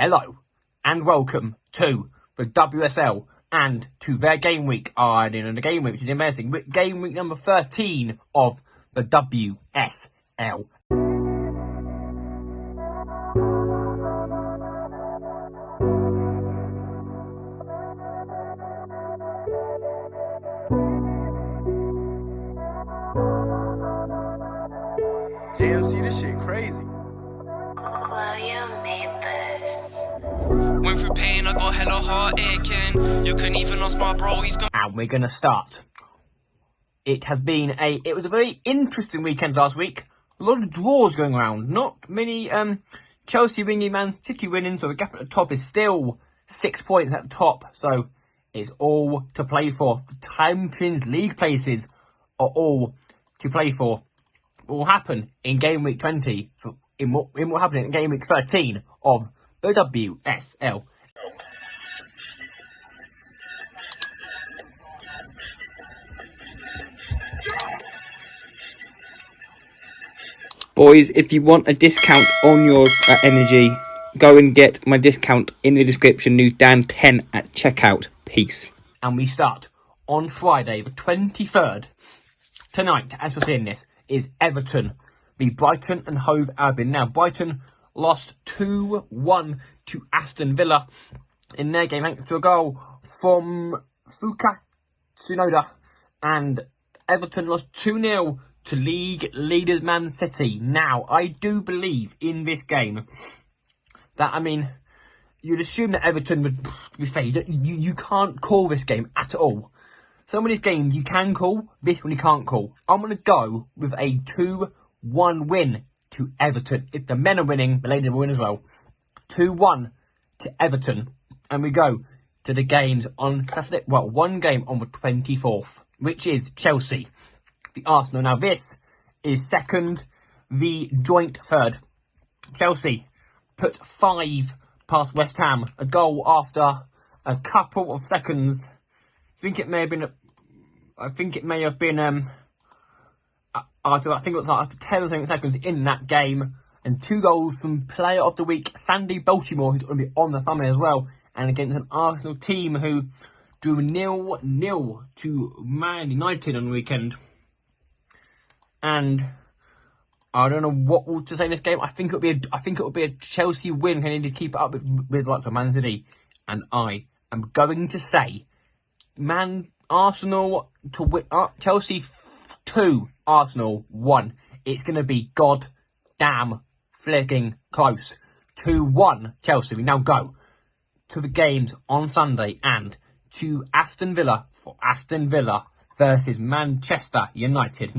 Hello and welcome to the WSL and to their game week. In the game week, which is amazing. Game week number 13 of the WSL. JMC, this shit crazy. Well, you made this. Went through pain, I got hella heart aching. You can even ask my bro, he's gone. And we're going to start. It was a very interesting weekend last week. A lot of draws going around. Not many Chelsea winning, Man City winning, so the gap at the top is still 6 points at the top. So it's all to play for. The Champions League places are all to play for. What will happen in game week 20, in what will happen in game week 13 of the WSL. Boys, if you want a discount on your energy, go and get my discount in the description. New Dan 10 at checkout. Peace. And we start on Friday, the 23rd. Tonight, as we're seeing this, is Everton v Brighton and Hove Albion. Now, Brighton lost 2-1 to Aston Villa in their game, thanks to a goal from Fuka Tsunoda. And Everton lost 2-0 to league leaders Man City. Now, I do believe in this game that, you'd assume that Everton would be fair. You can't call this game at all. Some of these games you can call, this one you can't call. I'm going to go with a 2-1 win to Everton. If the men are winning, the ladies will win as well. 2-1 to Everton. And we go to the games on Saturday. Well, one game on the 24th, which is Chelsea v Arsenal. Now, this is second, the joint third. Chelsea put 5 past West Ham. A goal after a couple of seconds. I think it may have been after 10 seconds in that game, and 2 goals from Player of the Week, Sandy Baltimore, who's going to be on the thumbnail as well, and against an Arsenal team who drew 0-0 to Man United on the weekend. And I don't know what to say in this game. I think it will be a Chelsea win. They need to keep it up with like the Man City, and I am going to say Arsenal to win. Chelsea 2, Arsenal 1. It's going to be goddamn flicking close. 2-1 Chelsea. We now go to the games on Sunday and to Aston Villa for Aston Villa versus Manchester United.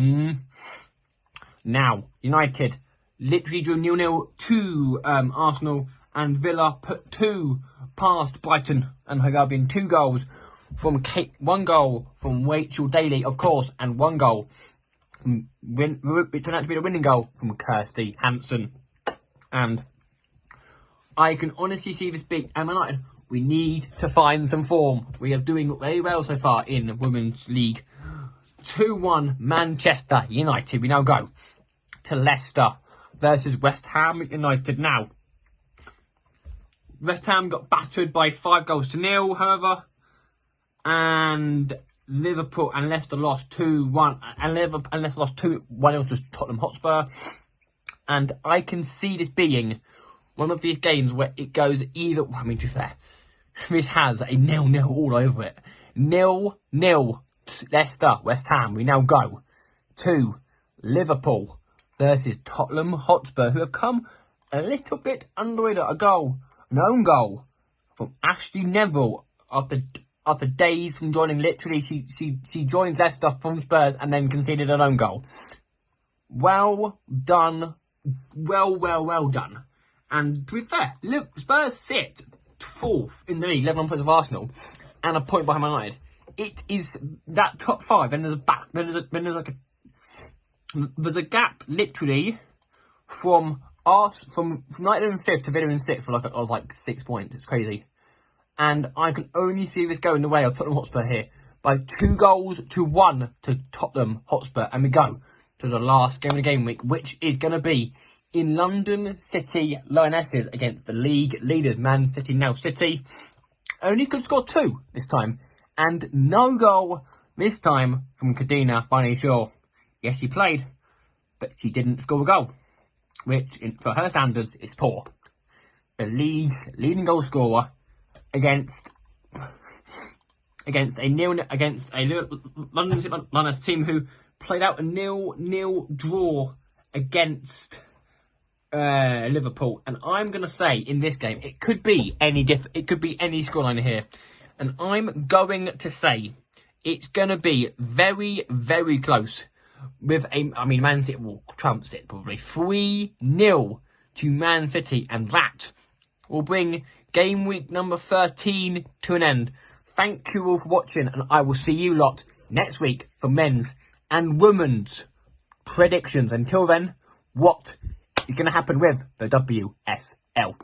Now, United literally drew 0-0 to Arsenal, and Villa put 2 past Brighton and Hove Albion. 2 goals from Kate, 1 goal from Rachel Daly, of course, and 1 goal from it turned out to be the winning goal from Kirsty Hansen. And I can honestly see this being United. We need to find some form. We are doing very well so far in the Women's League. 2-1 Manchester United. We now go to Leicester versus West Ham United. Now, West Ham got battered by 5-0, however, and Liverpool and Leicester lost 2-1, and Leicester lost 2-1 to Tottenham Hotspur. And I can see this being one of these games where it goes either. To be fair, this has a 0-0 all over it. 0-0 Leicester, West Ham. We now go to Liverpool versus Tottenham Hotspur, who have come a little bit under a goal, an own goal from Ashley Neville after days from joining. Literally, she joined Leicester from Spurs and then conceded an own goal. Well done. Well done. And to be fair, Spurs sit 4th in the league, 11 points of Arsenal, and a point behind Man United. It is that top 5, and there's a gap literally from United in 5th to Villa in 6th for like 6 points. It's crazy. And I can only see this going the way of Tottenham Hotspur here by 2-1 to Tottenham Hotspur. And we go to the last game of the game week, which is going to be in London City Lionesses against the league leaders Man City, now City. Only could score 2 this time, and no goal this time from Kadina Finally Shaw. Yes, she played, but she didn't score a goal, which, for her standards, is poor. The league's leading goal scorer against a London City Lionesses team who played out a 0-0 draw against Liverpool, and I'm gonna say in this game it could be any scoreline here, and I'm going to say it's gonna be very, very close. With Man City will trumps it probably 3-0 to Man City, and that will bring game week number 13 to an end. Thank you all for watching, and I will see you lot next week for men's and women's predictions. Until then, what is going to happen with the WSL?